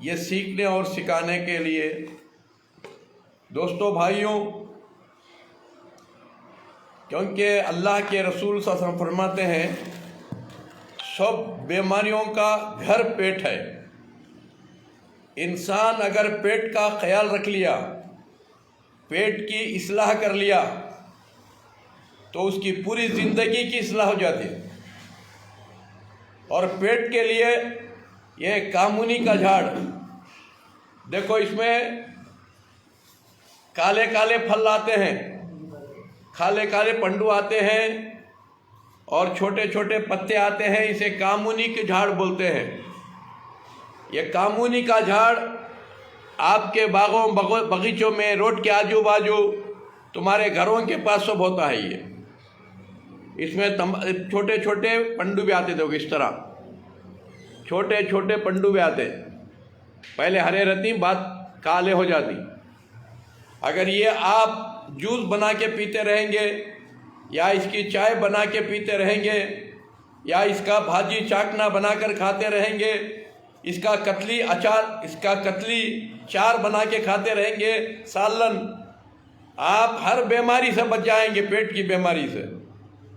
ये सीखने और सिखाने के लिए दोस्तों भाइयों, क्योंकि अल्लाह के रसूल सल्लल्लाहु अलैहि वसल्लम फरमाते हैं सब बीमारियों का घर पेट है। इंसान अगर पेट का ख्याल रख लिया, पेट की इस्लाह कर लिया, तो उसकी पूरी ज़िंदगी की इस्लाह हो जाती है। और पेट के लिए ये कामुनी का झाड़ देखो, इसमें काले काले फल आते हैं, काले काले पंडू आते हैं और छोटे छोटे पत्ते आते हैं। इसे कामुनी के झाड़ बोलते हैं। ये कामुनी का झाड़ आपके बागों बगीचों में, रोड के आजू बाजू, तुम्हारे घरों के पास सब होता है। ये इसमें छोटे छोटे पंडू भी आते, देखो इस तरह छोटे छोटे पंडू भी आते। पहले हरे रहती, बाद काले हो जाती। अगर ये आप जूस बना के पीते रहेंगे, या इसकी चाय बना के पीते रहेंगे, या इसका भाजी चाकना बनाकर खाते रहेंगे, इसका कतली अचार, इसका कतली चार बना के खाते रहेंगे, सालन, आप हर बीमारी से बच जाएंगे, पेट की बीमारी से।